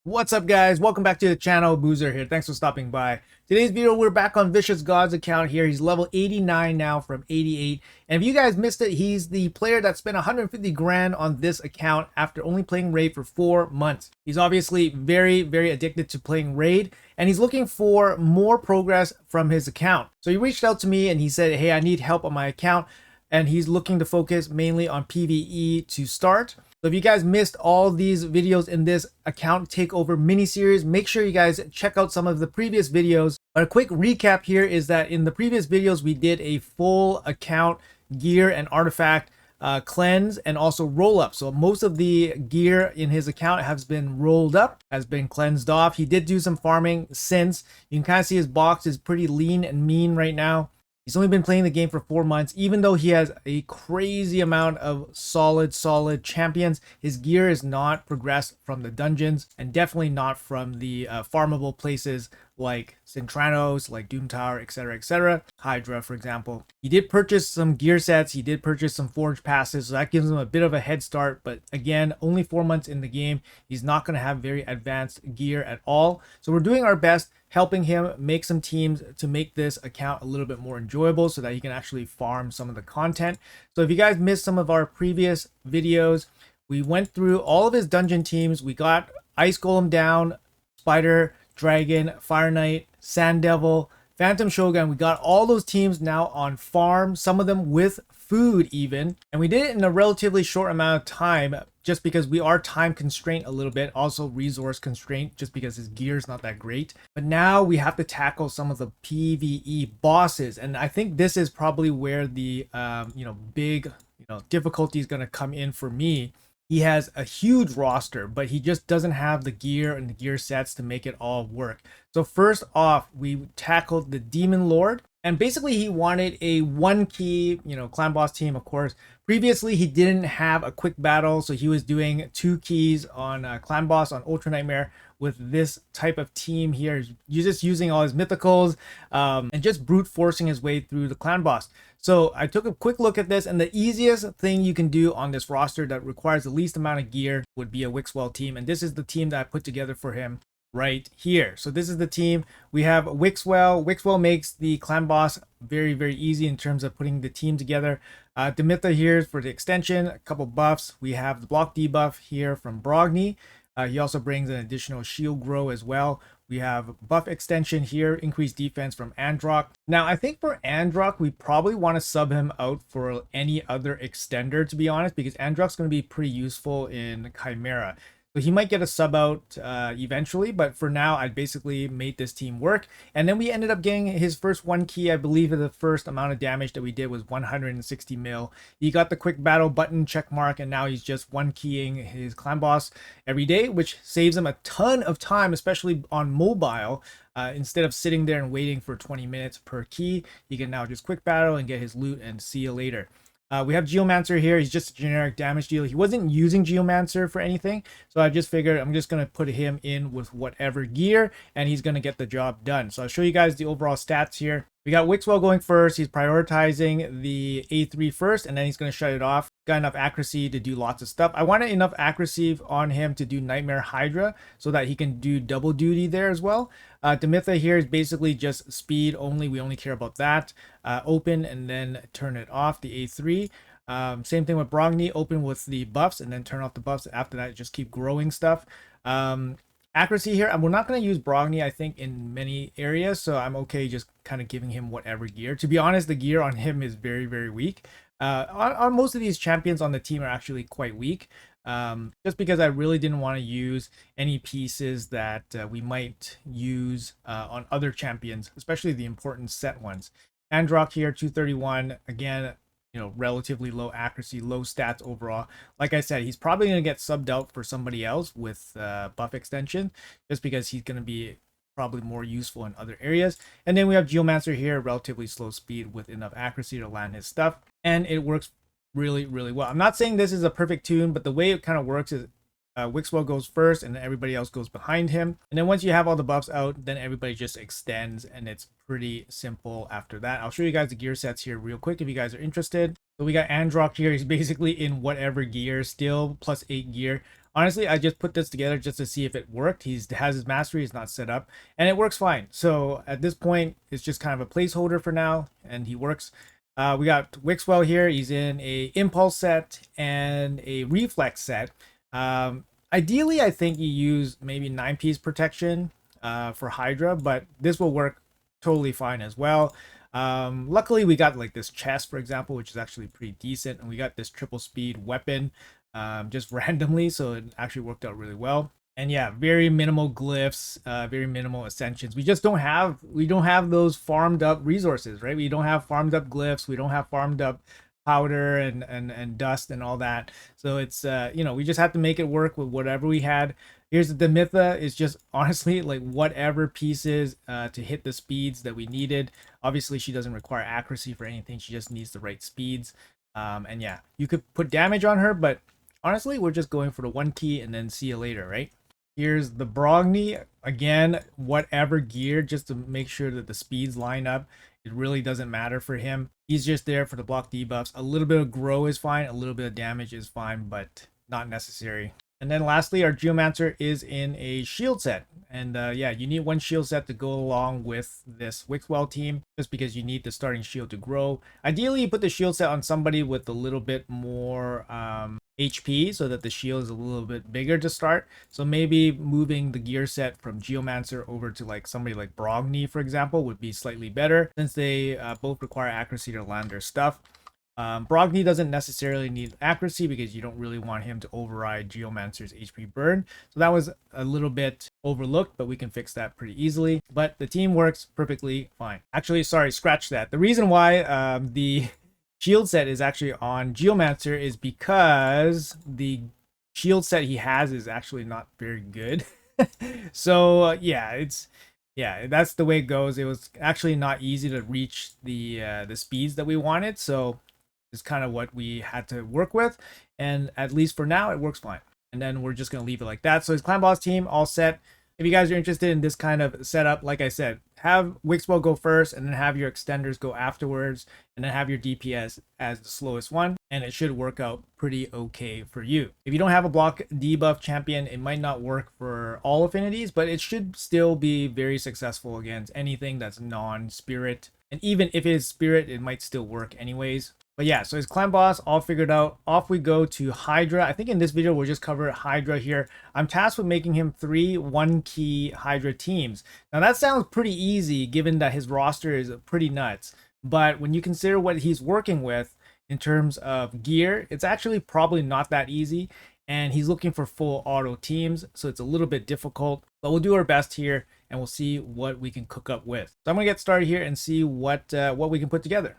What's up, guys? Welcome back to the channel. Boozer here. Thanks for stopping by. Today's video, we're back on Vicious God's account here. He's level 89 now from 88. And if you guys missed it, he's the player that spent 150 grand on this account after only playing Raid for 4 months. He's obviously very addicted to playing Raid, and he's looking for more progress from his account. So he reached out to me and he said, hey, I need help on my account. And he's looking to focus mainly on PvE to start. So if you guys missed all these videos in this account takeover mini series, make sure you guys check out some of the previous videos. But a quick recap here is that in the previous videos, we did a full account gear and artifact cleanse and also roll up. So most of the gear in his account has been rolled up, has been cleansed off. He did do some farming since. You can kind of see his box is pretty lean and mean right now. He's only been playing the game for 4 months. Even though he has a crazy amount of solid champions, his gear is not progressed from the dungeons and definitely not from the farmable places like Centranos, like Doom Tower, etc. Hydra, for example. He did purchase some gear sets. He did purchase some forge passes, so that gives him a bit of a head start. But again, only 4 months in the game. He's not going to have very advanced gear at all. So we're doing our best helping him make some teams to make this account a little bit more enjoyable so that he can actually farm some of the content. So if you guys missed some of our previous videos, we went through all of his dungeon teams. We got Ice Golem down, Spider, Dragon, Fire Knight, Sand Devil, Phantom Shogun. We got all those teams now on farm, some of them with food even. And we did it in a relatively short amount of time just because we are time constrained a little bit, also resource constraint just because his gear is not that great. But now we have to tackle some of the PvE bosses, and I think this is probably where the big difficulty is going to come in for me. He has a huge roster, but he just doesn't have the gear and the gear sets to make it all work. So first off, we tackled the Demon Lord. And basically he wanted a 1 key, clan boss team, of course. Previously, he didn't have a quick battle, so he was doing 2 keys on clan boss on Ultra Nightmare with this type of team here. You're just using all his mythicals and just brute forcing his way through the clan boss. So I took a quick look at this, and the easiest thing you can do on this roster that requires the least amount of gear would be a Wixwell team. And this is the team that I put together for him right here. So this is the team. We have Wixwell. Wixwell makes the clan boss very easy in terms of putting the team together. Demitha here for the extension, a couple buffs. We have the block debuff here from Brogni. He also brings an additional shield grow as well. We have buff extension here, increased defense from Androck. Now, I think for Androck, we probably want to sub him out for any other extender, to be honest, because Androck's going to be pretty useful in Chimera. So he might get a sub out eventually, but for now, I basically made this team work. And then we ended up getting his first 1 key. I believe the first amount of damage that we did was 160 mil. He got the quick battle button check mark, and now he's just 1 keying his clan boss every day, which saves him a ton of time, especially on mobile. Instead of sitting there and waiting for 20 minutes per key, he can now just quick battle and get his loot and see you later. We have Geomancer here. He's just a generic damage dealer. He wasn't using Geomancer for anything, so I just figured I'm just going to put him in with whatever gear, and he's going to get the job done. So I'll show you guys the overall stats here. We got Wixwell going first. He's prioritizing the A3 first, and then he's going to shut it off. Got enough accuracy to do lots of stuff. I wanted enough accuracy on him to do Nightmare Hydra so that he can do double duty there as well. Demitha here is basically just speed only. We only care about that. Open and then turn it off, the A3. Same thing with Brogni. Open with the buffs and then turn off the buffs. After that, just keep growing stuff. Accuracy here, we're not going to use Brogni, I think, in many areas, so I'm okay just kind of giving him whatever gear. To be honest, the gear on him is very weak. On most of these champions on the team are actually quite weak, just because I really didn't want to use any pieces that we might use on other champions, especially the important set ones. Androck here, 231, again, relatively low accuracy, low stats overall. Like I said, he's probably going to get subbed out for somebody else with buff extension, just because he's going to be probably more useful in other areas. And then we have Geomancer here, relatively slow speed with enough accuracy to land his stuff, and it works really well. I'm not saying this is a perfect tune, but the way it kind of works is Wixwell goes first and then everybody else goes behind him, and then once you have all the buffs out, then everybody just extends, and it's pretty simple after that. I'll show you guys the gear sets here real quick if you guys are interested. So we got Androck here. He's basically in whatever gear, still plus 8 gear. Honestly, I just put this together just to see if it worked. He has his mastery, it's not set up, and it works fine. So at this point, it's just kind of a placeholder for now, and he works. We got Wixwell here. He's in a impulse set and a reflex set. Ideally, I think you use maybe 9-piece protection for Hydra, but this will work totally fine as well. Luckily, we got like this chest, for example, which is actually pretty decent, and we got this triple speed weapon just randomly, so it actually worked out really well. And yeah, very minimal glyphs, very minimal ascensions. We don't have those farmed up resources, right? We don't have farmed up glyphs. We don't have farmed up powder and dust and all that. So it's we just have to make it work with whatever we had. Here's the Mytha is just honestly like whatever pieces to hit the speeds that we needed. Obviously, she doesn't require accuracy for anything. She just needs the right speeds. And yeah, you could put damage on her, but honestly, we're just going for the 1 key and then see you later, right? Here's the Brogni. Again, whatever gear, just to make sure that the speeds line up. It really doesn't matter for him. He's just there for the block debuffs. A little bit of grow is fine. A little bit of damage is fine, but not necessary. And then lastly, our Geomancer is in a shield set. And yeah, you need 1 shield set to go along with this Wixwell team, just because you need the starting shield to grow. Ideally, you put the shield set on somebody with a little bit more HP so that the shield is a little bit bigger to start. So maybe moving the gear set from Geomancer over to like somebody like Brogni, for example, would be slightly better, since they both require accuracy to land their stuff. Brogni doesn't necessarily need accuracy because you don't really want him to override Geomancer's HP burn. So that was a little bit overlooked, but we can fix that pretty easily. But the team works perfectly fine. Actually, sorry, scratch that. The reason why the shield set is actually on Geomancer is because the shield set he has is actually not very good. So yeah, that's the way it goes. It was actually not easy to reach the speeds that we wanted, so it's kind of what we had to work with, and at least for now it works fine. And then we're just going to leave it like that. So his clan boss team all set. If you guys are interested in this kind of setup, like I said, have Wixwell go first, and then have your extenders go afterwards, and then have your DPS as the slowest one, and it should work out pretty okay for you. If you don't have a block debuff champion, it might not work for all affinities, but it should still be very successful against anything that's non-spirit. And even if it is spirit, it might still work anyways. But yeah, so his clan boss all figured out. Off we go to Hydra. I think in this video we'll just cover Hydra here. I'm tasked with making him 3 1-key Hydra teams. Now that sounds pretty easy given that his roster is pretty nuts. But when you consider what he's working with in terms of gear, it's actually probably not that easy. And he's looking for full auto teams, so it's a little bit difficult. But we'll do our best here, and we'll see what we can cook up with. So I'm gonna get started here and see what we can put together.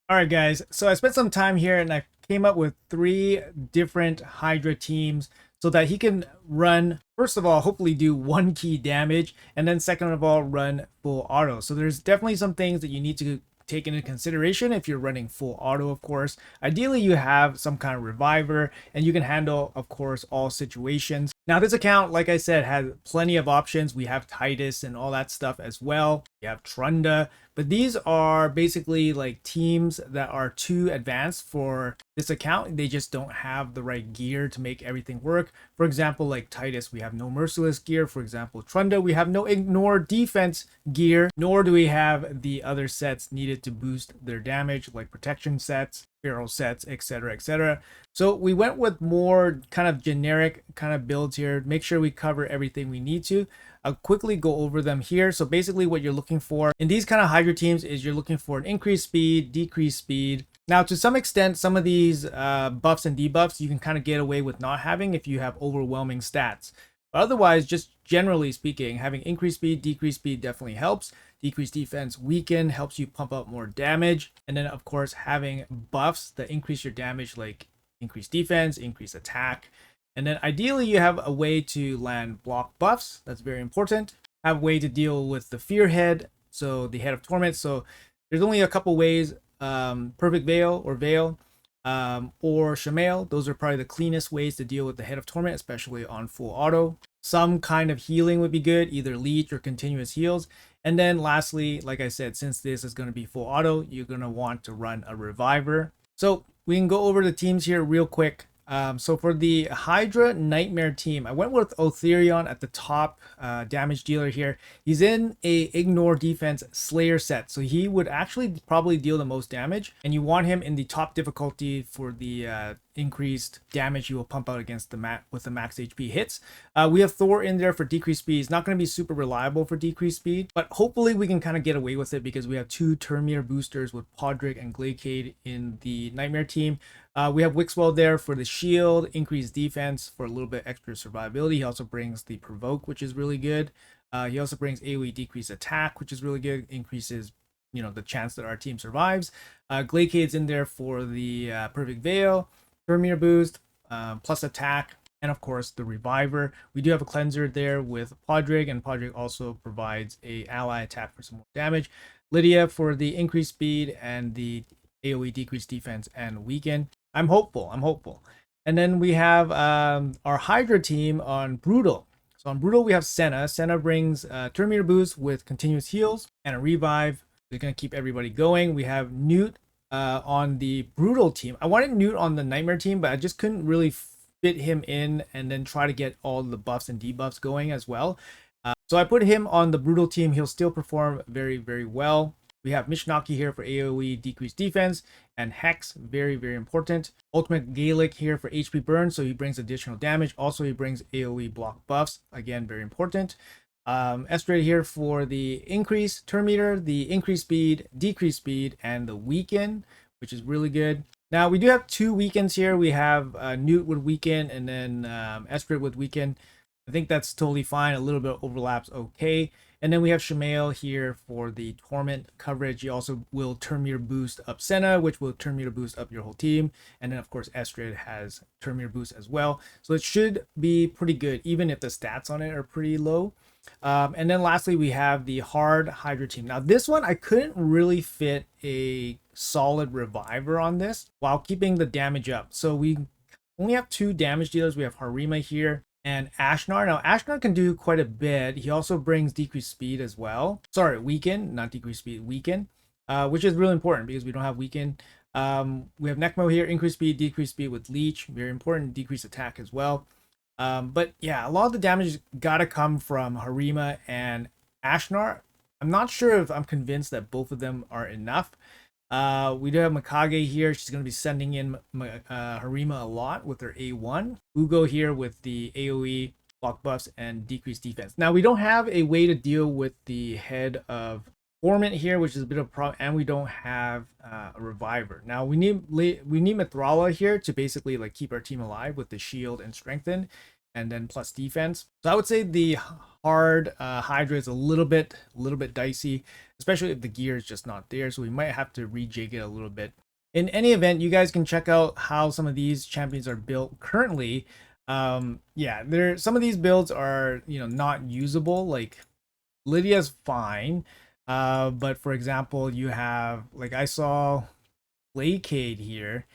All right, guys, so I spent some time here and I came up with 3 different Hydra teams so that he can run, first of all, hopefully do 1 key damage, and then second of all, run full auto. So there's definitely some things that you need to take into consideration if you're running full auto, of course. Ideally, you have some kind of reviver, and you can handle, of course, all situations. Now, this account, like I said, has plenty of options. We have Titus and all that stuff as well. You have Trunda, but these are basically like teams that are too advanced for this account. They just don't have the right gear to make everything work. For example, like Titus, we have no merciless gear. For example, Trunda, we have no ignore defense gear, nor do we have the other sets needed to boost their damage, like protection sets, barrel sets, etc., etc. So we went with more kind of generic kind of builds here. Make sure we cover everything we need to. I'll quickly go over them here. So basically what you're looking for in these kind of Hydra teams is you're looking for an increased speed, decreased speed. Now, to some extent, some of these buffs and debuffs you can kind of get away with not having if you have overwhelming stats. But otherwise, just generally speaking, having increased speed, decreased speed definitely helps. Decreased defense, weaken, helps you pump out more damage. And then, of course, having buffs that increase your damage, like increased defense, increased attack. And then ideally, you have a way to land block buffs. That's very important. Have a way to deal with the fear head, so the head of torment. So there's only a couple ways. Perfect Veil or Veil or Shamail. Those are probably the cleanest ways to deal with the head of torment, especially on full auto. Some kind of healing would be good, either leech or continuous heals. And then lastly, like I said, since this is going to be full auto, you're going to want to run a reviver. So we can go over the teams here real quick. So for the Hydra Nightmare team, I went with Otherion at the top damage dealer here. He's in a Ignore Defense Slayer set, so he would actually probably deal the most damage, and you want him in the top difficulty for the increased damage you will pump out against the with the max HP hits. We have Thor in there for decreased speed. He's not going to be super reliable for decreased speed, but hopefully we can kind of get away with it because we have two Termir boosters with Podrick and Glaciade in the Nightmare team. We have Wixwell there for the shield, increased defense for a little bit extra survivability. He also brings the Provoke, which is really good. He also brings AoE decreased attack, which is really good. Increases, the chance that our team survives. Glaciade's in there for the Perfect Veil, Termir boost, plus attack, and of course the Reviver. We do have a cleanser there with Podrick, and Podrick also provides a ally attack for some more damage. Lydia for the increased speed and the AoE decreased defense and weaken. I'm hopeful. And then we have our Hydra team on Brutal. So on Brutal, we have Senna. Senna brings Terminator boost with continuous heals and a revive. They're going to keep everybody going. We have Newt on the Brutal team. I wanted Newt on the Nightmare team, but I just couldn't really fit him in and then try to get all the buffs and debuffs going as well. So I put him on the Brutal team. He'll still perform very, very well. We have Mishnaki here for AoE decreased defense, and Hex, very, very important. Ultimate Gaelic here for HP burn, so he brings additional damage. Also, he brings AoE block buffs, again, very important. Estrade here for the increase turn meter, the increased speed, decreased speed, and the weaken, which is really good. Now, we do have two weakens here. We have Newt with weaken, and then Estrade with weaken. I think that's totally fine. A little bit overlaps okay. And then we have Shamail here for the Torment coverage. He also will turn meter boost up Senna, which will turn meter boost up your whole team. And then, of course, Estrade has turn meter boost as well. So it should be pretty good, even if the stats on it are pretty low. And then lastly, we have the Hard Hydra team. Now, this one, I couldn't really fit a solid Reviver on this while keeping the damage up. So we only have two damage dealers. We have Harima here and Ashnar. Now, Ashnar can do quite a bit. He also brings decreased speed as well. Sorry, weaken, not decreased speed, weaken, which is really important because we don't have weaken. We have Necmo here, increased speed, decreased speed with Leech, very important, decreased attack as well. But yeah, a lot of the damage gotta come from Harima and Ashnar. I'm not sure if I'm convinced that both of them are enough. We do have Mikage here. She's going to be sending in Harima a lot with her A1. Ugo here with the AoE block buffs and decreased defense. Now, we don't have a way to deal with the head of Torment here, which is a bit of a problem, and we don't have a Reviver. Now, we need Mithrala here to basically like keep our team alive with the shield and strengthen, and then plus defense. So I would say the Hard Hydra is a little bit dicey, especially if the gear is just not there. So we might have to rejig it a little bit. In any event, you guys can check out how some of these champions are built currently. Yeah, some of these builds are not usable. Like Lydia's fine, but for example, you have like I saw Glaciade here,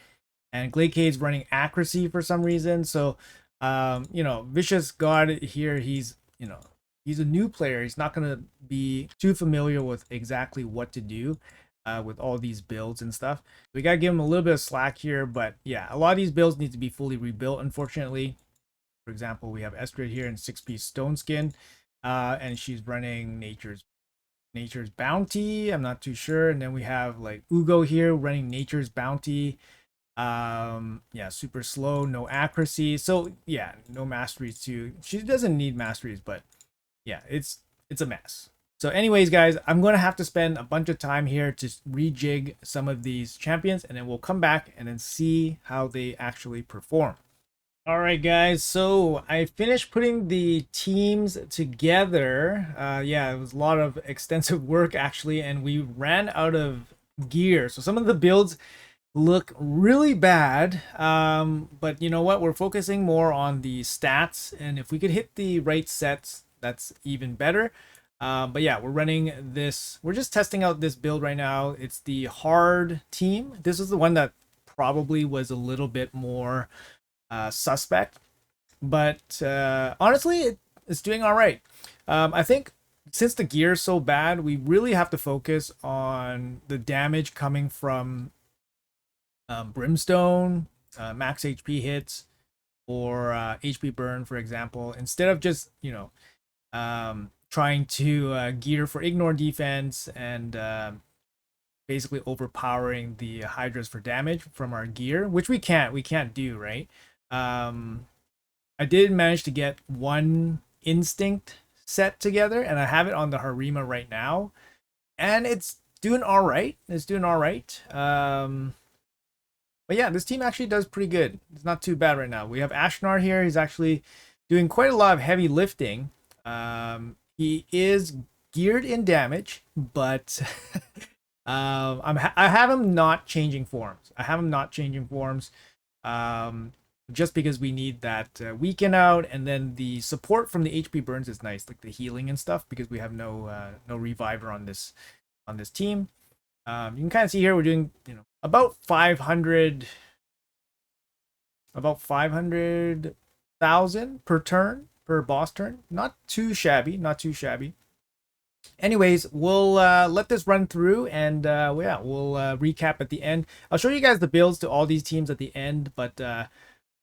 and Glaciade's running accuracy for some reason. So Vicious God here, he's a new player. He's not going to be too familiar with exactly what to do with all these builds and stuff. We got to give him a little bit of slack here, but yeah, a lot of these builds need to be fully rebuilt, unfortunately. For example, we have Estrade here in 6-piece Stone Skin, and she's running Nature's Bounty. I'm not too sure. And then we have like Ugo here running Nature's Bounty. Yeah, super slow, no accuracy. So yeah, no masteries too. She doesn't need masteries, but yeah, it's a mess. So anyways, guys, I'm going to have to spend a bunch of time here to rejig some of these champions, and then we'll come back and then see how they actually perform. All right, guys, so I finished putting the teams together. Yeah, it was a lot of extensive work actually, and we ran out of gear. So some of the builds look really bad, but you know what, we're focusing more on the stats, and if we could hit the right sets, that's even better. But yeah, we're just testing out this build right now. It's the Hard team. This is the one that probably was a little bit more suspect, but honestly it's doing all right. I think since the gear is so bad, we really have to focus on the damage coming from Brimstone, max HP hits or HP burn, for example, instead of just, trying to gear for ignore defense and basically overpowering the Hydras for damage from our gear, which we can't do, right? Um, I did manage to get one instinct set together, and I have it on the Harima right now, and it's doing all right. It's doing all right. But yeah, this team actually does pretty good. It's not too bad right now. We have Ashnar here. He's actually doing quite a lot of heavy lifting. He is geared in damage, but I have him not changing forms. I have him not changing forms, just because we need that weaken out, and then the support from the HP burns is nice, like the healing and stuff, because we have no reviver on this team. You can kind of see here we're doing about 500,000 per turn, per boss turn. Not too shabby, not too shabby. Anyways, we'll let this run through, and we'll recap at the end. I'll show you guys the builds to all these teams at the end, but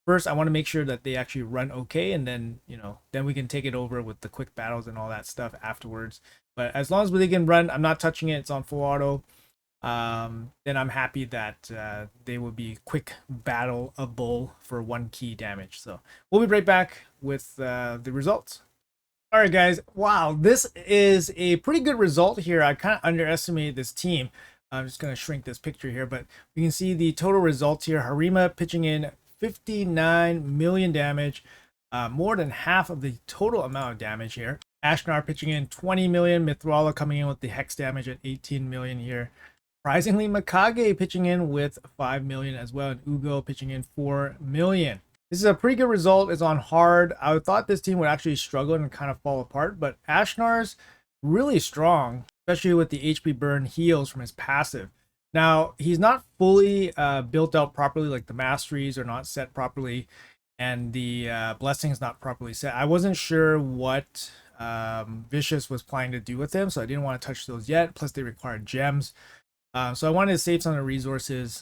first I want to make sure that they actually run okay, and then then we can take it over with the quick battles and all that stuff afterwards. But as long as they can run, I'm not touching it. It's on full auto. Then I'm happy that they will be quick battleable for 1 key damage. So we'll be right back with the results. All right, guys. Wow, this is a pretty good result here. I kind of underestimated this team. I'm just going to shrink this picture here, but we can see the total results here. Harima pitching in 59 million damage, more than half of the total amount of damage here. Ashnar pitching in 20 million. Mithrala coming in with the hex damage at 18 million here. Surprisingly, Mikage pitching in with 5 million as well, and Ugo pitching in 4 million. This is a pretty good result. It's on hard. I thought this team would actually struggle and kind of fall apart, but Ashnar's really strong, especially with the HP burn heals from his passive. Now, he's not fully built out properly, like the masteries are not set properly, and the blessing is not properly set. I wasn't sure what Vicious was planning to do with him, so I didn't want to touch those yet. Plus, they required gems. So I wanted to save some of the resources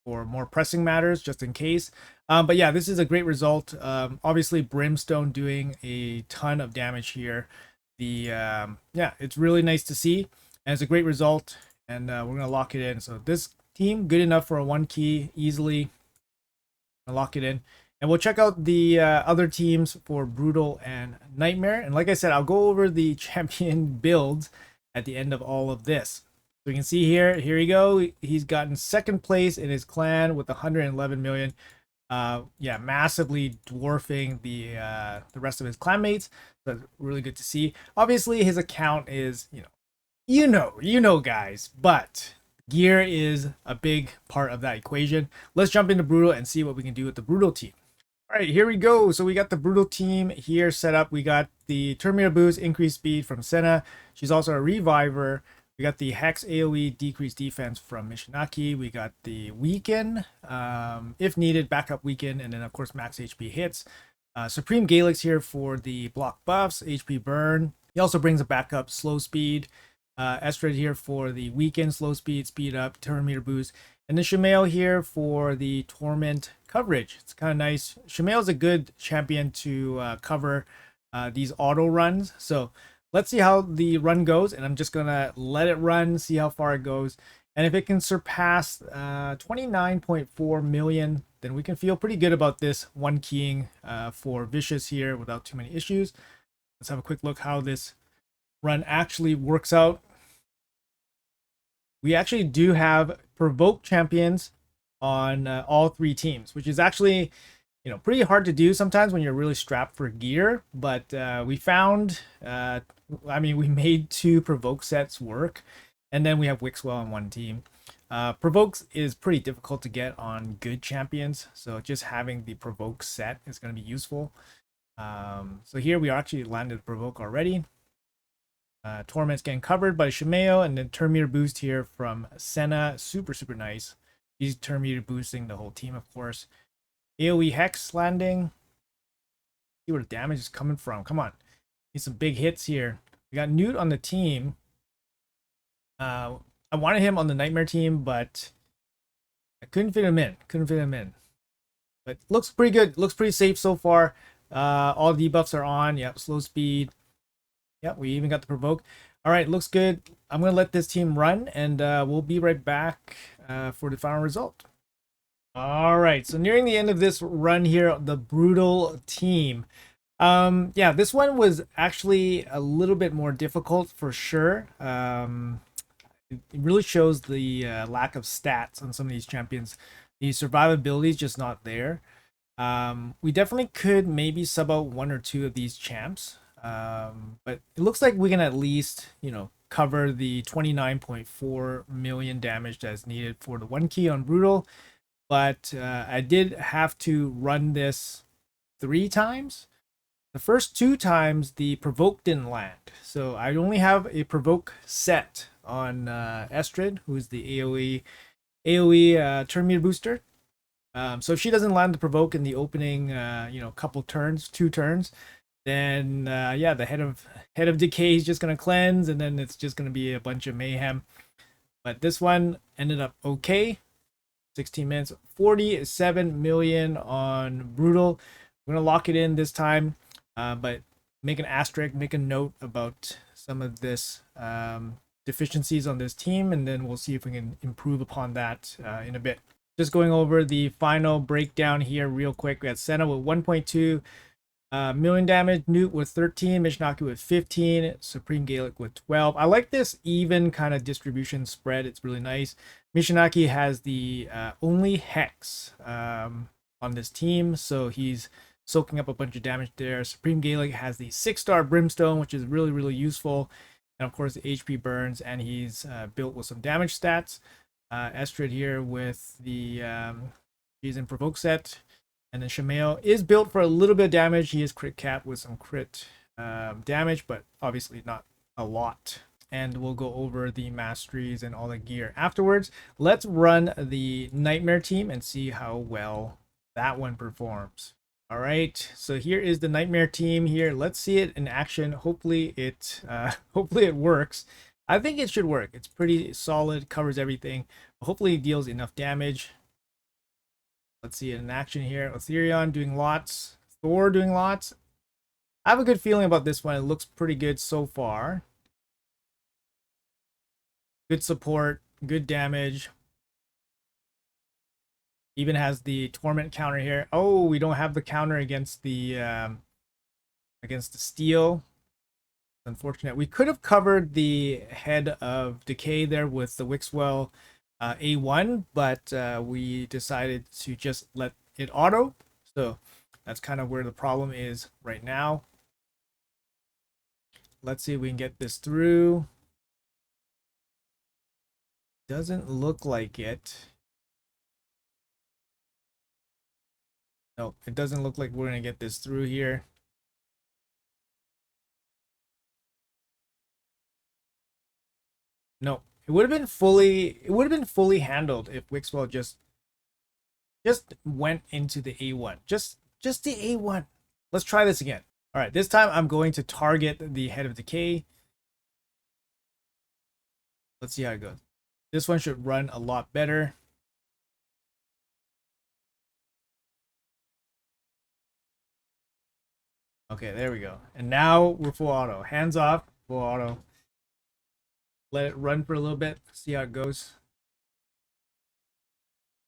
for more pressing matters, just in case. But yeah, this is a great result. Obviously, Brimstone doing a ton of damage here. Yeah, it's really nice to see, and it's a great result. And we're gonna lock it in. So this team good enough for a 1 key easily. I'll lock it in, and we'll check out the other teams for Brutal and Nightmare. And like I said, I'll go over the champion builds at the end of all of this. So you can see here we go. He's gotten 2nd place in his clan with 111 million. Yeah, massively dwarfing the rest of his clanmates. That's really good to see. Obviously, his account is, you know, guys, but gear is a big part of that equation. Let's jump into Brutal and see what we can do with the Brutal team. All right, here we go. So we got the Brutal team here set up. We got the Terminator boost, increased speed from Senna. She's also a reviver. We got the Hex AoE decreased defense from Mishinaki. We got the weaken, if needed, backup weaken, and then of course max HP hits. Supreme Galix here for the block buffs, HP burn. He also brings a backup slow speed. Estrad here for the weaken, slow speed, speed up, turn boost. And then Shamail here for the torment coverage. It's kind of nice. Shamail's a good champion to cover these auto runs. So let's see how the run goes, and I'm just gonna let it run, see how far it goes. And if it can surpass 29.4 million, then we can feel pretty good about this 1 keying for Vicious here without too many issues. Let's have a quick look how this run actually works out. We actually do have provoke champions on all 3 teams, which is actually pretty hard to do sometimes when you're really strapped for gear. But we found, we made 2 provoke sets work, and then we have Wixwell on 1 team. Provokes is pretty difficult to get on good champions, so just having the provoke set is going to be useful. So here we actually landed provoke already. Torment's getting covered by Shamail, and then turn meter boost here from Senna. Super nice. He's turn meter boosting the whole team, of course. AoE Hex landing. See where the damage is coming from. Come on. Need some big hits here. We got Newt on the team. I wanted him on the Nightmare team, but I couldn't fit him in. Couldn't fit him in. But looks pretty good. Looks pretty safe so far. All debuffs are on. Yep, slow speed. Yep, we even got the provoke. All right, looks good. I'm gonna let this team run, and we'll be right back for the final result. All right, so nearing the end of this run here, the brutal team. Yeah, this one was actually a little bit more difficult for sure. It really shows the lack of stats on some of these champions. The survivability is just not there. We definitely could maybe sub out one or two of these champs. But it looks like we can at least, cover the 29.4 million damage that's needed for the 1 key on Brutal. But I did have to run this 3 times. The first 2 times, the provoke didn't land. So I only have a provoke set on Estrid, who's the AoE turn meter booster. So if she doesn't land the provoke in the opening, couple turns, 2 turns, then yeah, the head of decay is just gonna cleanse, and then it's just gonna be a bunch of mayhem. But this one ended up okay. 16 minutes, 47 million on Brutal. We're gonna lock it in this time, but make an asterisk, make a note about some of this deficiencies on this team, and then we'll see if we can improve upon that in a bit. Just going over the final breakdown here real quick. We had Senna with 1.2 million damage, Newt with 13, Mishinaki with 15, Supreme Gaelic with 12. I like this even kind of distribution spread. It's really nice. Mishinaki has the only Hex on this team, so he's soaking up a bunch of damage there. Supreme Gaelic has the 6-star Brimstone, which is really, really useful. And of course, the HP burns, and he's built with some damage stats. Estrid here with the he's in provoke set, and then Shamail is built for a little bit of damage. He is crit cap with some crit damage, but obviously not a lot. And we'll go over the masteries and all the gear afterwards. Let's run the Nightmare team and see how well that one performs. All right, so here is the Nightmare team here. Let's see it in action. Hopefully it works. I think it should work. It's pretty solid, covers everything. Hopefully it deals enough damage. Let's see it in action here. Ethereon doing lots. Thor doing lots. I have a good feeling about this one. It looks pretty good so far. Good support, good damage. Even has the torment counter here. Oh, we don't have the counter against the steel. Unfortunate. We could have covered the head of decay there with the Wixwell A1, but we decided to just let it auto. So that's kind of where the problem is right now. Let's see if we can get this through. Doesn't look like it. No, it doesn't look like we're gonna get this through here. No, it would have been fully handled if Wixwell just went into the A1. Just the A1. Let's try this again. All right, this time I'm going to target the head of decay. Let's see how it goes. This one should run a lot better. Okay, there we go. And now we're full auto. Hands off, full auto. Let it run for a little bit. See how it goes.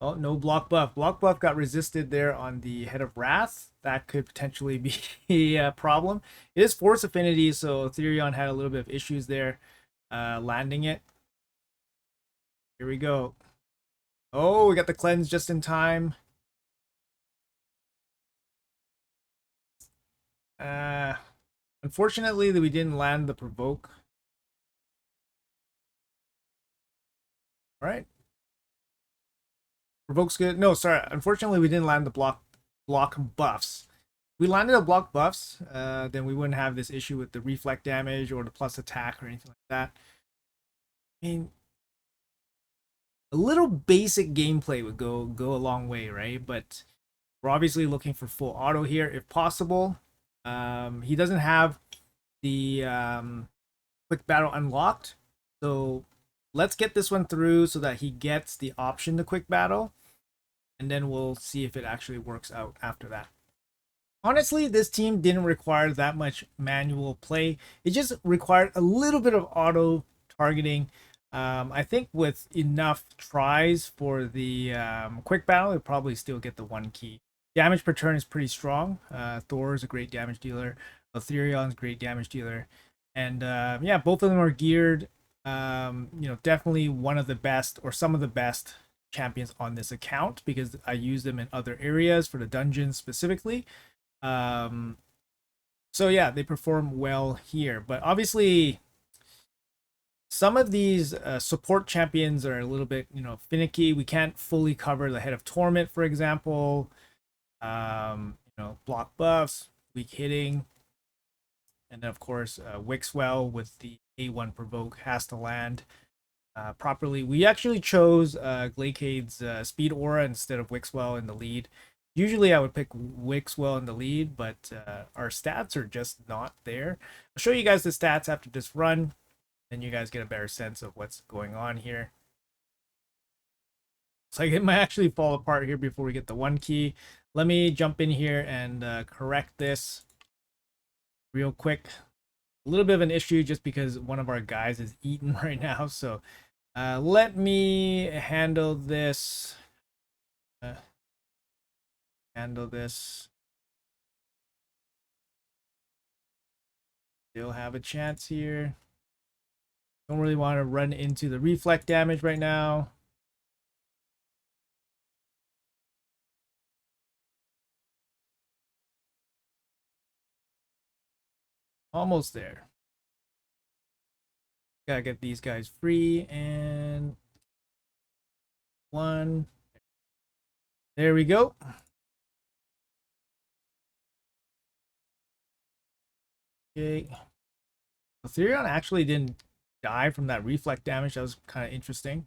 Oh, no block buff. Block buff got resisted there on the head of Wrath. That could potentially be a problem. It is Force Affinity, so Ethereon had a little bit of issues there landing it. Here we go. Oh, we got the cleanse just in time. Unfortunately, we didn't land the provoke. All right. Provoke's good. No, sorry. Unfortunately, we didn't land the block buffs. If we landed a block buffs, then we wouldn't have this issue with the reflect damage or the plus attack or anything like that. I mean, a little basic gameplay would go a long way, right? But we're obviously looking for full auto here if possible. He doesn't have the quick battle unlocked, so let's get this one through so that he gets the option to quick battle. and then we'll see if it actually works out after that. Honestly, this team didn't require that much manual play. It just required a little bit of auto targeting. I think with enough tries for the quick battle, it'll probably still get the 1 key. Damage per turn is pretty strong. Thor is a great damage dealer. Etherion's a great damage dealer. And yeah, both of them are geared. Definitely one of the best or some of the best champions on this account because I use them in other areas for the dungeons specifically. So yeah, they perform well here, but obviously some of these support champions are a little bit, finicky. We can't fully cover the Head of Torment, for example. Block buffs, weak hitting, and then of course Wixwell with the A1 provoke has to land properly. We actually chose Glacade's Speed Aura instead of Wixwell in the lead. Usually I would pick Wixwell in the lead, but our stats are just not there. I'll show you guys the stats after this run, and you guys get a better sense of what's going on here. It's like it might actually fall apart here before we get the 1 key. Let me jump in here and correct this real quick. A little bit of an issue just because one of our guys is eaten right now. So let me handle this. Still have a chance here. Don't really want to run into the reflect damage right now. Almost there. Gotta get these guys free, and 1. There we go. Okay. Etherion actually didn't die from that reflect damage. That was kind of interesting.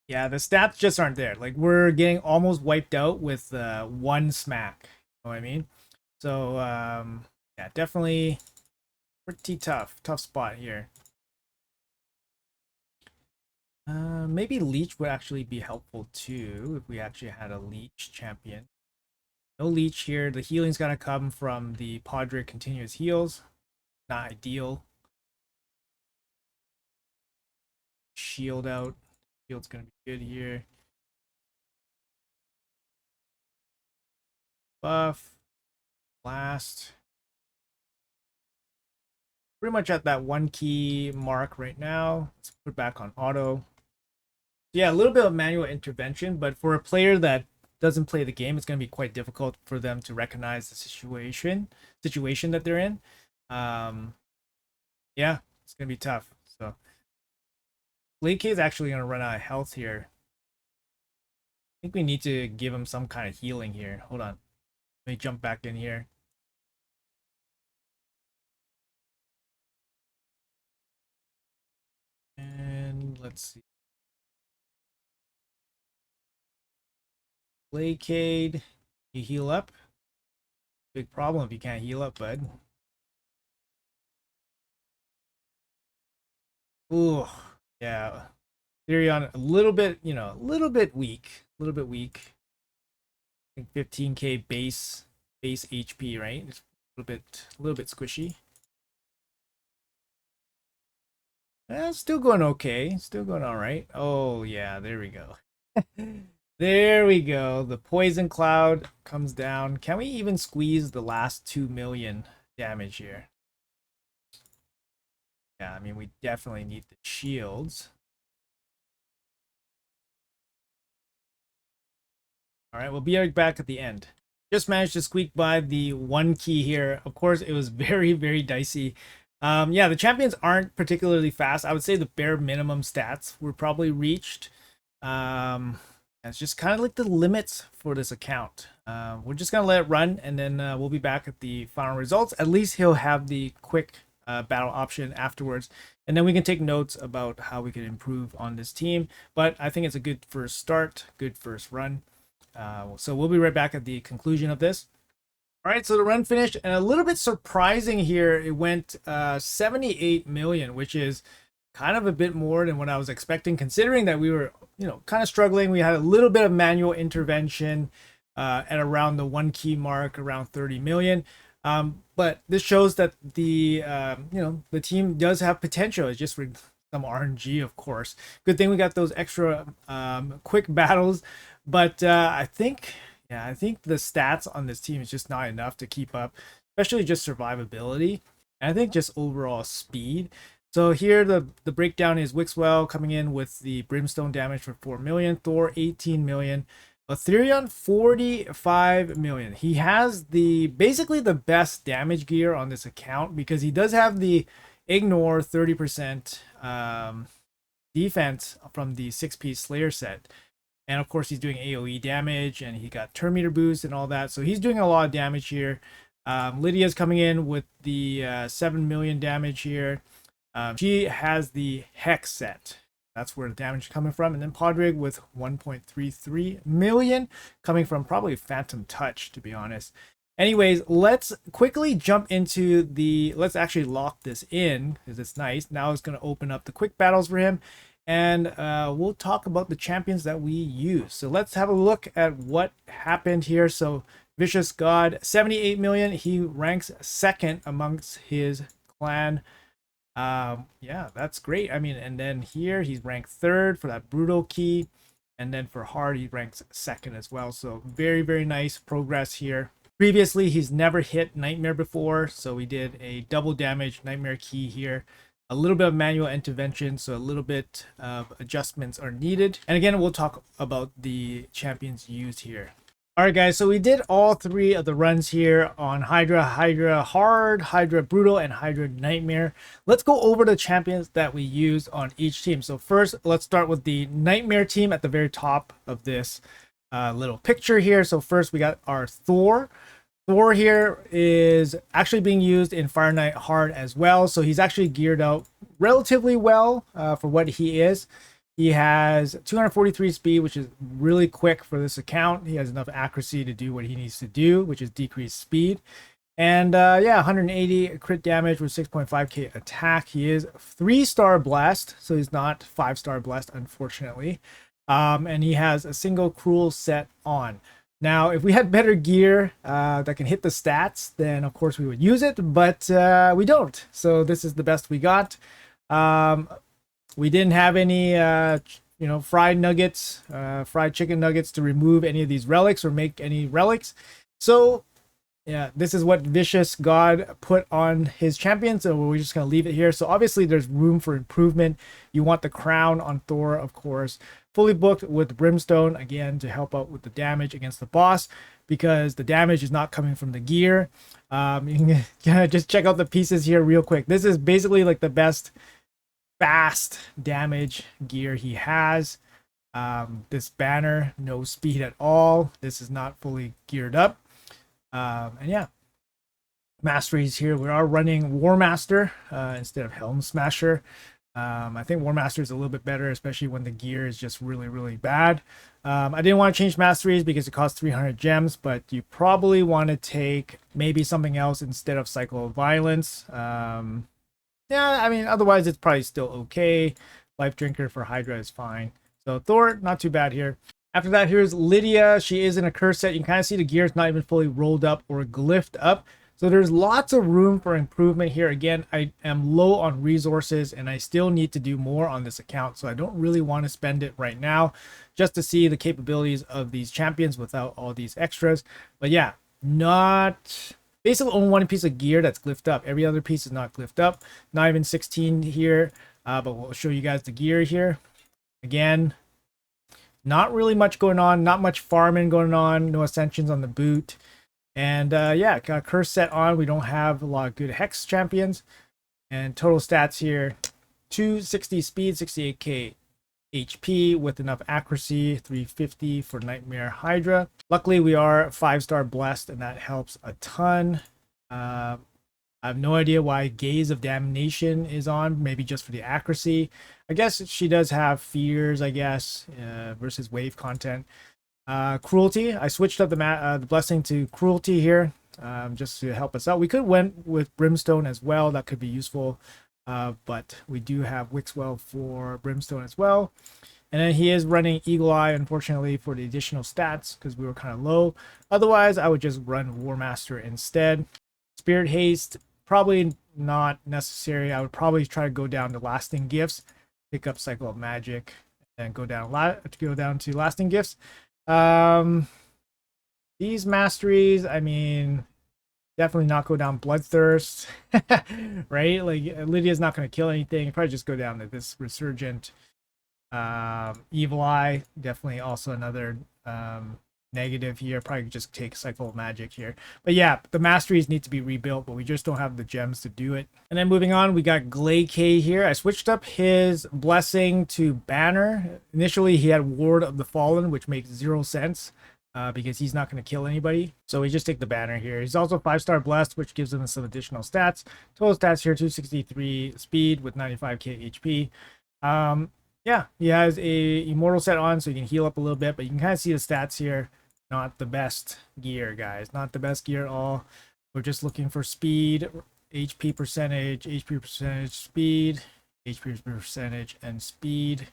Yeah, the stats just aren't there. Like, we're getting almost wiped out with 1 smack. You know what I mean? So, yeah, definitely pretty tough. Tough spot here. Maybe Leech would actually be helpful too if we actually had a Leech champion. No Leech here. The healing's gonna come from the Padre continuous heals. Not ideal. Shield out. Shield's gonna be good here. Buff. Blast. Pretty much at that 1 key mark right now. Let's put back on auto. Yeah, a little bit of manual intervention, but for a player that doesn't play the game, it's going to be quite difficult for them to recognize the situation that they're in. Yeah, it's going to be tough. So Blade K is actually going to run out of health here. I think we need to give him some kind of healing here. Hold on. Let me jump back in here. And let's see. Blade, you heal up? Big problem if you can't heal up, bud. Ooh, yeah. Therion, a little bit, a little bit weak. A little bit weak. I think 15k base HP, right? It's a little bit squishy. Still going okay. Still going all right. Oh yeah, there we go. There we go. The poison cloud comes down. Can we even squeeze the last 2 million damage here? Yeah, I mean, we definitely need the shields. All right, we'll be right back at the end. Just managed to squeak by the 1 key here. Of course, it was very, very dicey. Yeah, the champions aren't particularly fast. I would say the bare minimum stats were probably reached. It's just kind of like the limits for this account. We're just going to let it run, and then we'll be back at the final results. At least he'll have the quick battle option afterwards, and then we can take notes about how we can improve on this team. But I think it's a good first start, good first run. So we'll be right back at the conclusion of this. All right, so the run finished, and a little bit surprising here, it went 78 million, which is kind of a bit more than what I was expecting, considering that we were, kind of struggling. We had a little bit of manual intervention at around the 1 key mark, around 30 million. But this shows that the team does have potential. It's just for some RNG, of course. Good thing we got those extra quick battles. But I think the stats on this team is just not enough to keep up, especially just survivability. And I think just overall speed. So here the breakdown is Wixwell coming in with the Brimstone damage for 4 million, Thor 18 million, Ethereon 45 million. He has basically the best damage gear on this account because he does have the Ignore 30% defense from the 6-piece Slayer set. And of course, he's doing AoE damage, and he got turn meter boost and all that. So he's doing a lot of damage here. Lydia's coming in with the 7 million damage here. She has the Hex set. That's where the damage is coming from. And then Podrig with 1.33 million, coming from probably Phantom Touch, to be honest. Anyways, let's quickly jump into let's actually lock this in because it's nice. Now it's going to open up the quick battles for him. And we'll talk about the champions that we use. So let's have a look at what happened here. So Vicious God, 78 million. He ranks second amongst his clan. Yeah, that's great. I mean, and then here he's ranked third for that brutal key. And then for hard, he ranks second as well. So very, very nice progress here. Previously, he's never hit Nightmare before. So we did a double damage Nightmare key here. A little bit of manual intervention, so a little bit of adjustments are needed. And again, we'll talk about the champions used here. All right, guys, so we did all 3 of the runs here on Hydra, Hydra Hard, Hydra Brutal, and Hydra Nightmare. Let's go over the champions that we used on each team. So first, let's start with the Nightmare team at the very top of this little picture here. So first, we got our Thor. Thor here is actually being used in Fire Knight Hard as well. So he's actually geared out relatively well for what he is. He has 243 speed, which is really quick for this account. He has enough accuracy to do what he needs to do, which is decrease speed. And yeah, 180 crit damage with 6.5k attack. He is 3-star blessed, so he's not 5-star blessed, unfortunately. And he has a single cruel set on. Now, if we had better gear that can hit the stats, then of course we would use it, but we don't. So this is the best we got. We didn't have any, fried nuggets, fried chicken nuggets to remove any of these relics or make any relics. So yeah, this is what Vicious God put on his champion. So we're just going to leave it here. So obviously there's room for improvement. You want the crown on Thor, of course. Fully booked with Brimstone, again, to help out with the damage against the boss, because the damage is not coming from the gear. You can just check out the pieces here real quick. This is basically like the best fast damage gear he has. This banner, no speed at all. This is not fully geared up. And yeah, masteries here. We are running War Master instead of Helm Smasher. I think War Master is a little bit better, especially when the gear is just really, really bad. I didn't want to change masteries because it costs 300 gems, but you probably want to take maybe something else instead of Cycle of Violence. Yeah, I mean, otherwise it's probably still okay. Life Drinker for Hydra is fine. So Thor, not too bad here. After that, here's Lydia. She is in a curse set. You can kind of see the gear is not even fully rolled up or glyphed up. So there's lots of room for improvement here. Again, I am low on resources and I still need to do more on this account. So I don't really want to spend it right now just to see the capabilities of these champions without all these extras. But yeah, basically only one piece of gear that's glyphed up. Every other piece is not glyphed up. Not even 16 here, but we'll show you guys the gear here. Again, not really much going on. Not much farming going on. No ascensions on the boot. And yeah, got a curse set on. We don't have a lot of good hex champions. And total stats here, 260 speed, 68k HP with enough accuracy, 350 for Nightmare Hydra. Luckily, we are 5-star blessed, and that helps a ton. I have no idea why Gaze of Damnation is on, maybe just for the accuracy. I guess she does have fears, I guess, versus wave content. Cruelty, I switched up the blessing to Cruelty here, just to help us out. We could went with Brimstone as well. That could be useful but we do have Wixwell for Brimstone as well. And then he is running Eagle Eye, unfortunately, for the additional stats because we were kind of low. Otherwise, I would just run War Master instead. Spirit Haste, probably not necessary. I would probably try to go down to Lasting Gifts, pick up Cycle of Magic, and go down to Lasting Gifts. These masteries, I mean, definitely not go down Bloodthirst, right? Like Lydia's not going to kill anything. Probably just go down to this Resurgent. Evil Eye, definitely also another negative here. Probably just take Cycle of Magic here. But yeah, the masteries need to be rebuilt, but we just don't have the gems to do it. And then moving on, we got Glake here. I switched up his blessing to Banner. Initially, he had Ward of the Fallen, which makes 0 sense. Because he's not going to kill anybody. So we just take the banner here. He's also 5-star blessed, which gives him some additional stats. Total stats here, 263 speed with 95k HP. Yeah, he has a immortal set on, so you can heal up a little bit, but you can kind of see the stats here. Not the best gear, guys. Not the best gear at all. We're just looking for speed, HP percentage, speed, HP percentage, and speed.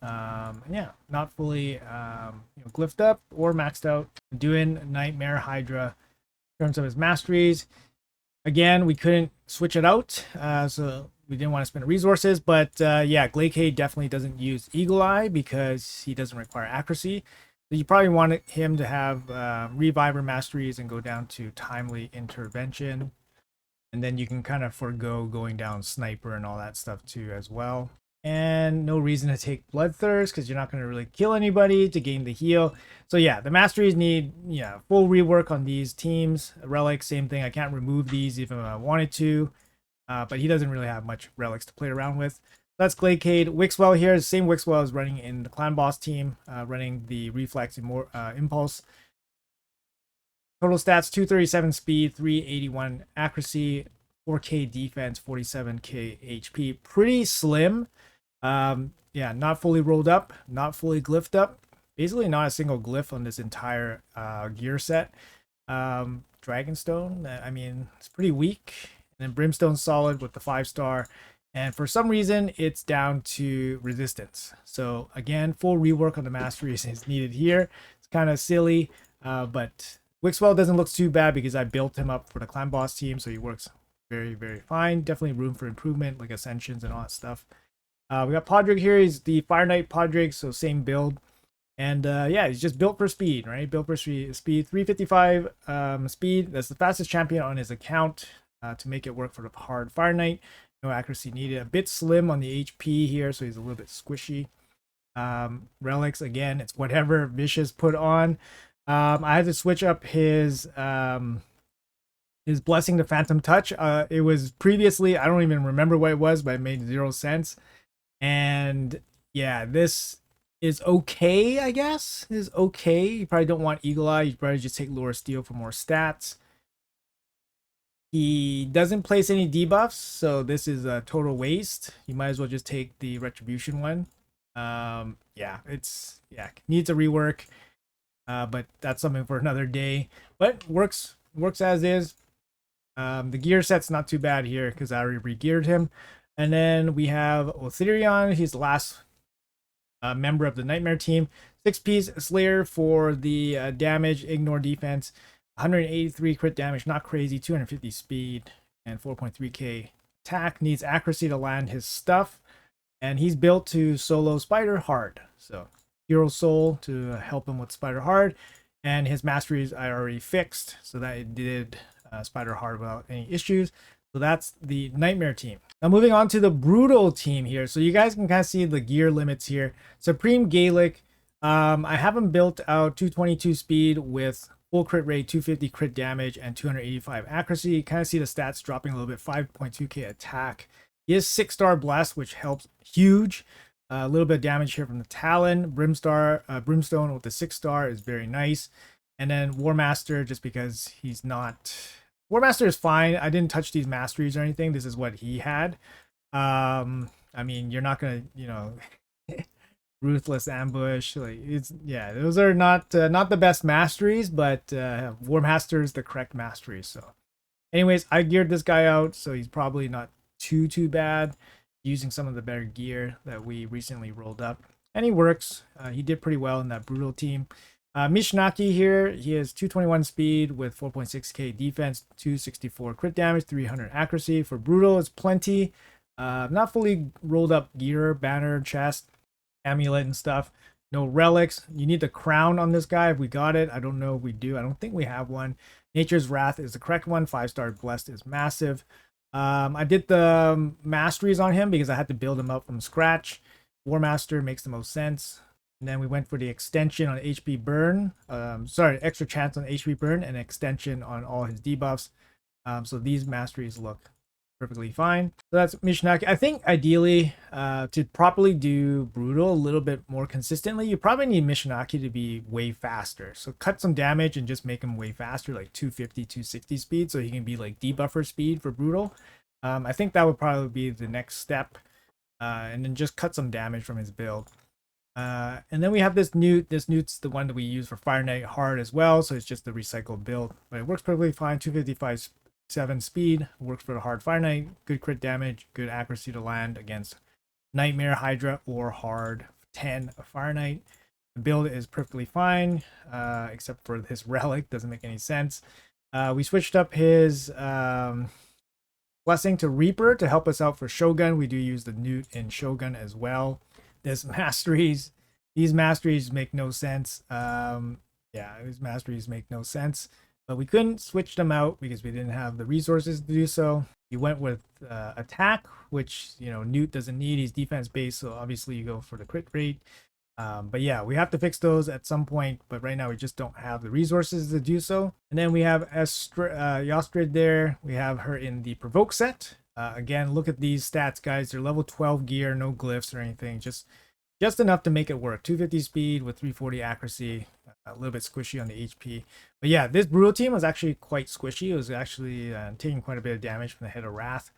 Yeah, not fully glyphed up or maxed out. Doing Nightmare Hydra in terms of his masteries. Again, we couldn't switch it out, so we didn't want to spend resources. But yeah, Glake definitely doesn't use Eagle Eye because he doesn't require accuracy. So you probably want him to have Reviver masteries and go down to Timely Intervention. And then you can kind of forego going down Sniper and all that stuff too as well. And no reason to take Bloodthirst because you're not going to really kill anybody to gain the heal. So yeah, the masteries need full rework on these teams. Relics, same thing. I can't remove these even if I wanted to. But he doesn't really have much relics to play around with. That's Glakade. Wixwell here, the same Wixwell is running in the Clan Boss team, running the Reflex Impulse. Total stats, 237 speed, 381 accuracy, 4k defense, 47k HP. Pretty slim. Yeah, not fully rolled up, not fully glyphed up. Basically not a single glyph on this entire gear set. Dragonstone, I mean, it's pretty weak. And then Brimstone solid with the 5-star. And for some reason, it's down to resistance. So again, full rework on the masteries is needed here. It's kind of silly, but Wixwell doesn't look too bad because I built him up for the Clan Boss team, so he works very, very fine. Definitely room for improvement, like Ascensions and all that stuff. We got Podrick here. He's the Fire Knight Podrick, so same build. And yeah, he's just built for speed, right? Built for speed. 355 speed. That's the fastest champion on his account to make it work for the hard Fire Knight. No accuracy needed. A bit slim on the HP here, so he's a little bit squishy. Relics, again, it's whatever Vicious put on. I had to switch up his blessing to Phantom Touch. It was previously, I don't even remember what it was, but it made 0 sense. And yeah, this is okay, I guess. Is okay. You probably don't want Eagle Eye. You probably just take Lure Steel for more stats. He doesn't place any debuffs, so this is a total waste. You might as well just take the Retribution one. Yeah, needs a rework. But that's something for another day. But works as is. The gear set's not too bad here because I already re-geared him. And then we have Othirion. He's the last member of the Nightmare team. 6-piece Slayer for the damage, ignore defense. 183 crit damage, not crazy. 250 speed and 4.3k attack. Needs accuracy to land his stuff. And he's built to solo Spider hard. So Hero Soul to help him with Spider hard. And his masteries I already fixed so that it did Spider hard without any issues. So that's the Nightmare team. Now moving on to the Brutal team here. So you guys can kind of see the gear limits here. Supreme Gaelic. I have him built out 222 speed with full crit rate, 250 crit damage, and 285 accuracy. You kind of see the stats dropping a little bit, 5.2k attack. He is 6-star blast, which helps huge. A little bit of damage here from the Talon. Brimstone with the 6-star is very nice. And then War Master, just because he's not... War Master is fine. I didn't touch these masteries or anything. This is what he had. I mean, you're not going to, Ruthless Ambush. Like it's those are not the best masteries, but War Master is the correct mastery. So anyways, I geared this guy out, so he's probably not too bad using some of the better gear that we recently rolled up. And he works. He did pretty well in that brutal team. Mishinaki here, he has 221 speed with 4.6k defense, 264 crit damage, 300 accuracy. For brutal, it's plenty. Not fully rolled up gear, banner, chest, amulet, and stuff. No relics. You need the crown on this guy if we got it. I don't know if we do. I don't think we have one. Nature's Wrath is the correct one. 5-star Blessed is massive. I did the masteries on him because I had to build him up from scratch. War Master makes the most sense. And then we went for the extension on HP burn. Extra chance on HP burn and extension on all his debuffs. So these masteries look perfectly fine. So that's Mishinaki. I think ideally, to properly do brutal a little bit more consistently, you probably need Mishinaki to be way faster. So cut some damage and just make him way faster, like 250, 260 speed, so he can be like debuffer speed for brutal. I think that would probably be the next step. And then just cut some damage from his build. And then we have this newt. This newt's the one that we use for Fire Knight hard as well, so it's just the recycled build. But it works perfectly fine. 255.7 speed. Works for the hard Fire Knight. Good crit damage. Good accuracy to land against Nightmare, Hydra, or hard 10 Fire Knight. The build is perfectly fine, except for his relic. Doesn't make any sense. We switched up his blessing to Reaper to help us out for Shogun. We do use the newt in Shogun as well. These masteries make no sense. These masteries make no sense. But we couldn't switch them out because we didn't have the resources to do so. You went with attack, which Newt doesn't need. He's defense based, so obviously you go for the crit rate. But yeah, we have to fix those at some point. But right now we just don't have the resources to do so. And then we have Yostrid there. We have her in the Provoke set. Again, look at these stats, guys. They're level 12 gear, no glyphs or anything. Just enough to make it work. 250 speed with 340 accuracy. A little bit squishy on the HP. But yeah, this brutal team was actually quite squishy. It was actually taking quite a bit of damage from the Head of Wrath.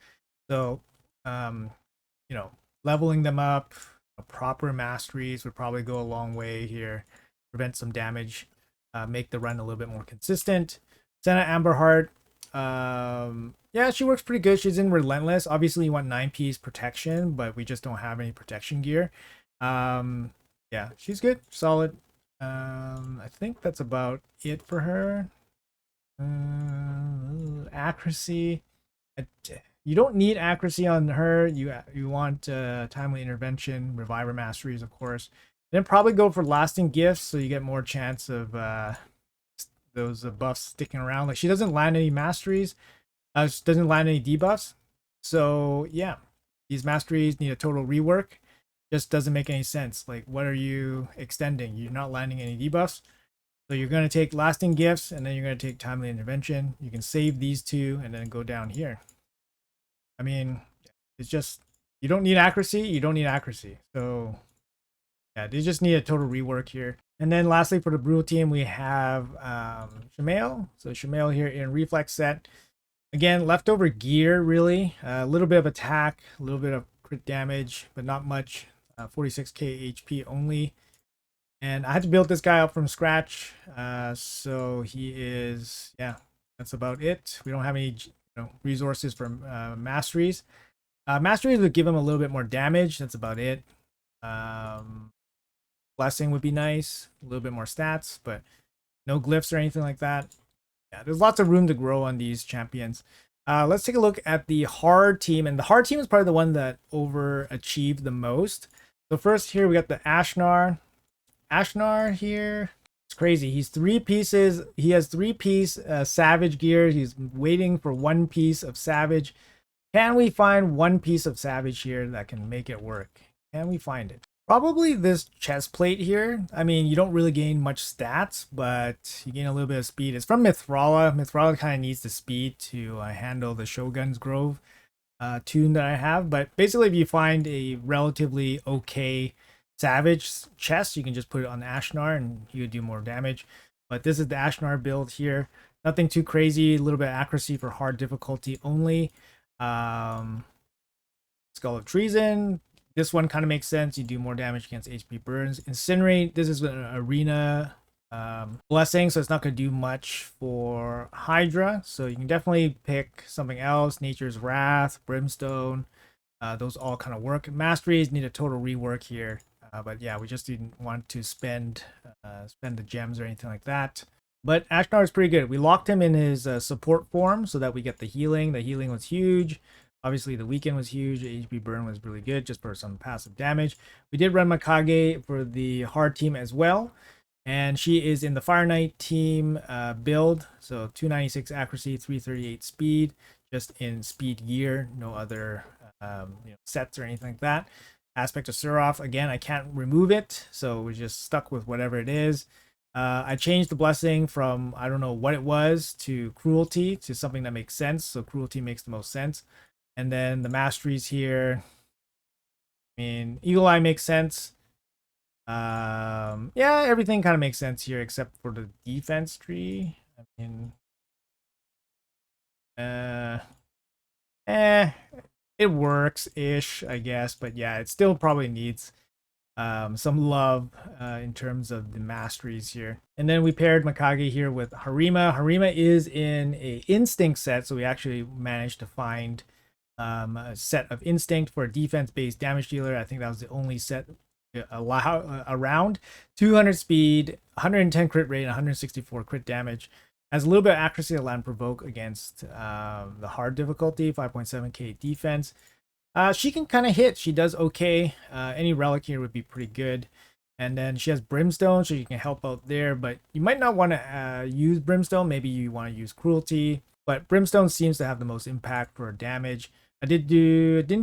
So, leveling them up, proper masteries would probably go a long way here. Prevent some damage. Make the run a little bit more consistent. Senna Amberheart. Yeah, she works pretty good. She's in Relentless. Obviously, you want 9-piece protection, but we just don't have any protection gear. Yeah, she's good. Solid. I think that's about it for her. Accuracy. You don't need accuracy on her. You want timely intervention, reviver masteries, of course. Then probably go for lasting gifts, so you get more chance of those buffs sticking around. Like she doesn't land any masteries. She doesn't land any debuffs. So yeah, these masteries need a total rework. Just doesn't make any sense. Like, what are you extending? You're not landing any debuffs. So you're going to take lasting gifts, and then you're going to take timely intervention. You can save these two and then go down here. I mean, it's just, you don't need accuracy. You don't need accuracy. So yeah, they just need a total rework here. And then lastly, for the Brutal team, we have Shamail. So Shamail here in Reflex set. Again, leftover gear, really. A little bit of attack, a little bit of crit damage, but not much. 46k HP only. And I had to build this guy up from scratch. So he is, yeah, that's about it. We don't have any resources for masteries. Masteries would give him a little bit more damage. That's about it. Blessing would be nice. A little bit more stats, but no glyphs or anything like that. Yeah, there's lots of room to grow on these champions. Let's take a look at the hard team. And the hard team is probably the one that overachieved the most. So first here we got the Ashnar. Ashnar here. It's crazy. He's 3 pieces. He has 3-piece Savage gear. He's waiting for 1 piece of Savage. Can we find 1 piece of Savage here that can make it work? Can we find it? Probably this chest plate here. I mean, you don't really gain much stats, but you gain a little bit of speed. It's from Mithrala. Mithrala kind of needs the speed to handle the Shogun's Grove tune that I have. But basically, if you find a relatively okay Savage chest, you can just put it on Ashnar and you would do more damage. But this is the Ashnar build here. Nothing too crazy. A little bit of accuracy for hard difficulty only. Skull of Treason. This one kind of makes sense. You do more damage against HP burns. Incinerate. This is an arena blessing, so it's not going to do much for Hydra. So you can definitely pick something else. Nature's Wrath, Brimstone, those all kind of work. Masteries need a total rework here, but yeah, we just didn't want to spend the gems or anything like that. But Ashnar is pretty good. We locked him in his support form so that we get the healing. The healing was huge. Obviously, the weekend was huge. The HP burn was really good just for some passive damage. We did run Mikage for the hard team as well. And she is in the Fire Knight team build. So 296 accuracy, 338 speed, just in speed gear. No other sets or anything like that. Aspect of Suroth, again, I can't remove it. So we're just stuck with whatever it is. I changed the blessing from, I don't know what it was, to cruelty, to something that makes sense. So cruelty makes the most sense. And then the masteries here, I mean, Eagle Eye makes sense. Yeah, everything kind of makes sense here except for the defense tree. I mean, it works ish, I guess, but yeah, it still probably needs some love in terms of the masteries here. And then we paired Mikage here with Harima. Harima is in a instinct set, so we actually managed to find a set of instinct for a defense-based damage dealer. I think that was the only set around. 200 speed, 110 crit rate, 164 crit damage. Has a little bit of accuracy to land provoke against the hard difficulty, 5.7k defense. She can kind of hit. She does okay. Any relic here would be pretty good. And then she has Brimstone, so you can help out there. But you might not want to use Brimstone. Maybe you want to use Cruelty. But Brimstone seems to have the most impact for damage. I didn't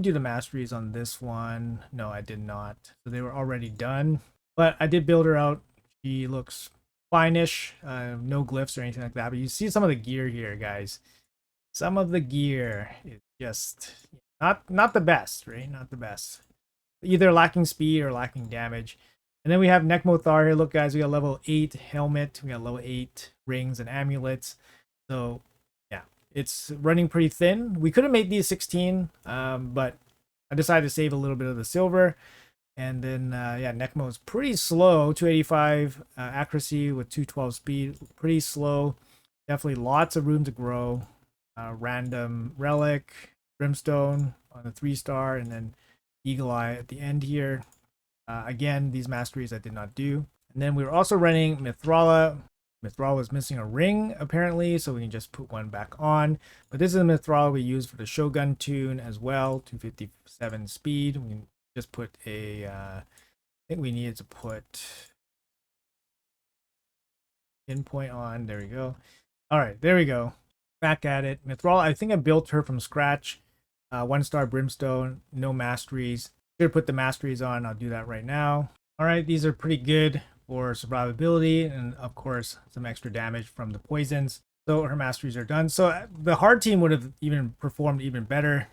do the masteries on this one. No, I did not. So they were already done. But I did build her out. She looks fine-ish. No glyphs or anything like that. But you see some of the gear here, guys. Some of the gear is just not the best, right? Not the best. Either lacking speed or lacking damage. And then we have Nekmothar here. Look, guys, we got level 8 helmet. We got level 8 rings and amulets. So, yeah, it's running pretty thin. We could have made these 16, but I decided to save a little bit of the silver. And then, yeah, Nekmo is pretty slow. 285 accuracy with 212 speed. Pretty slow. Definitely lots of room to grow. Random relic, Brimstone on the 3-star, and then Eagle Eye at the end here. Again, these masteries I did not do. And then we were also running Mithrala. Mithrala is missing a ring, apparently, so we can just put one back on. But this is a Mithrala we use for the Shogun tune as well, 257 speed. We can just put a, I think we needed to put pinpoint on. There we go. All right, there we go. Back at it. Mithrala, I think I built her from scratch. 1-star Brimstone, no masteries. Should put the masteries on. I'll do that right now. All right, these are pretty good for survivability and of course some extra damage from the poisons. So her masteries are done. So the hard team would have even performed even better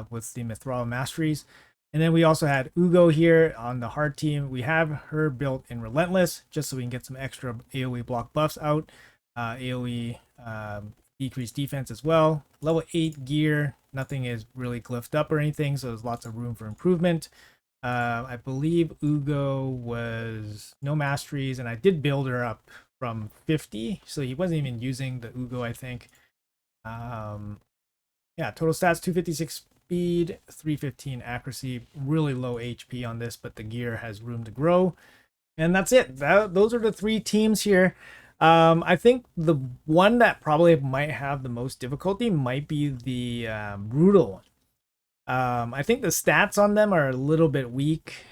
with the Mithrala masteries. And then we also had Ugo here on the hard team. We have her built in Relentless just so we can get some extra AoE block buffs out. AoE decreased defense as well. Level 8 gear. Nothing is really glyphed up or anything, so there's lots of room for improvement. I believe Ugo was no masteries, and I did build her up from 50, so he wasn't even using the Ugo, I think. Yeah, total stats 256 speed, 315 accuracy, really low HP on this, but the gear has room to grow. And that's it. Those are the 3 teams here. I think the one that probably might have the most difficulty might be the Brutal one. I think the stats on them are a little bit weak,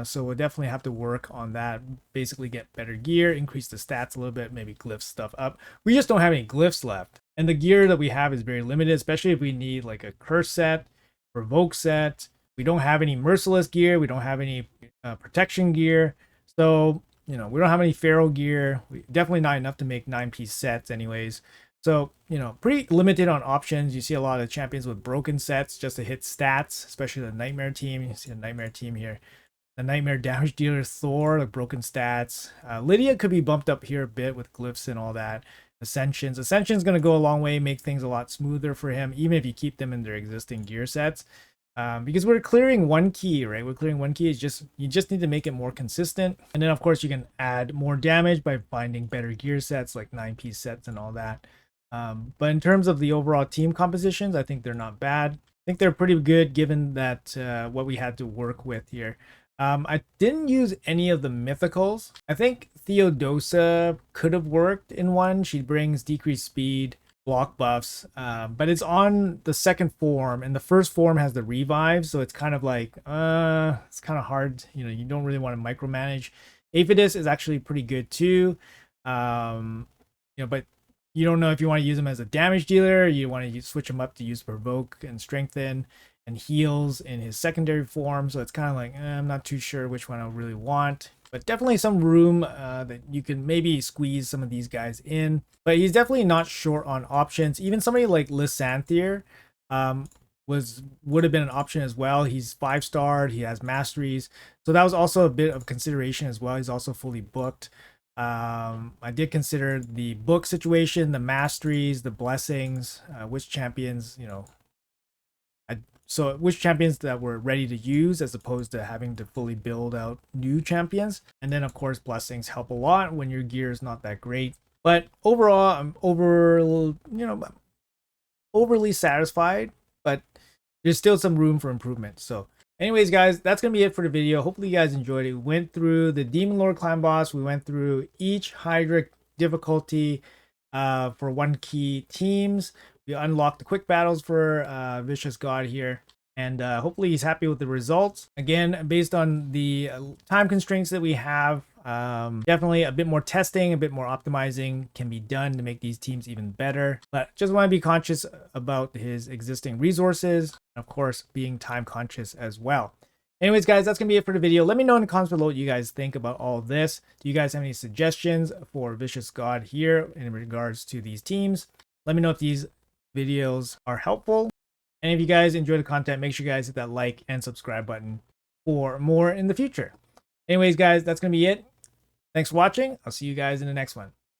so we'll definitely have to work on that. Basically get better gear, increase the stats a little bit, maybe glyph stuff up. We just don't have any glyphs left. And the gear that we have is very limited, especially if we need like a curse set, provoke set. We don't have any merciless gear. We don't have any protection gear. So, you know, we don't have any feral gear. Definitely not enough to make 9-piece sets anyways. So, you know, pretty limited on options. You see a lot of champions with broken sets just to hit stats, especially the Nightmare team. You see the Nightmare team here. The Nightmare damage dealer Thor, like broken stats. Lydia could be bumped up here a bit with glyphs and all that. Ascension's going to go a long way, make things a lot smoother for him, even if you keep them in their existing gear sets. Because we're clearing one key, right? We're clearing one key. It's just you just need to make it more consistent, and then of course you can add more damage by finding better gear sets like 9-piece sets and all that. But in terms of the overall team compositions, I think they're not bad. I think they're pretty good given that what we had to work with here. I didn't use any of the mythicals. I think Theodosa could have worked in one. She brings decreased speed, block buffs, but it's on the second form, and the first form has the revive, so it's kind of like it's kind of hard. You don't really want to micromanage. Aphidus is actually pretty good too, but you don't know if you want to use him as a damage dealer. You want to switch him up to use provoke and strengthen and heals in his secondary form, so it's kind of like I'm not too sure which one I really want, but definitely some room that you can maybe squeeze some of these guys in. But he's definitely not short on options. Even somebody like Lysanthier would have been an option as well. He's 5-starred, he has masteries, so that was also a bit of consideration as well. He's also fully booked. I did consider the book situation, the masteries, the blessings, which champions, so which champions that were ready to use as opposed to having to fully build out new champions. And then of course blessings help a lot when your gear is not that great. But overall, I'm overly satisfied, but there's still some room for improvement. So anyways, guys, that's going to be it for the video. Hopefully you guys enjoyed it. We went through the Demon Lord clan boss. We went through each Hydra difficulty for 1 key teams. We unlocked the quick battles for Vicious God here. And hopefully he's happy with the results. Again, based on the time constraints that we have, definitely a bit more testing, a bit more optimizing can be done to make these teams even better. But just want to be conscious about his existing resources. Of course, being time conscious as well. Anyways, guys, that's going to be it for the video. Let me know in the comments below what you guys think about all of this. Do you guys have any suggestions for Vicious God here in regards to these teams? Let me know if these videos are helpful. And if you guys enjoy the content, make sure you guys hit that like and subscribe button for more in the future. Anyways, guys, that's going to be it. Thanks for watching. I'll see you guys in the next one.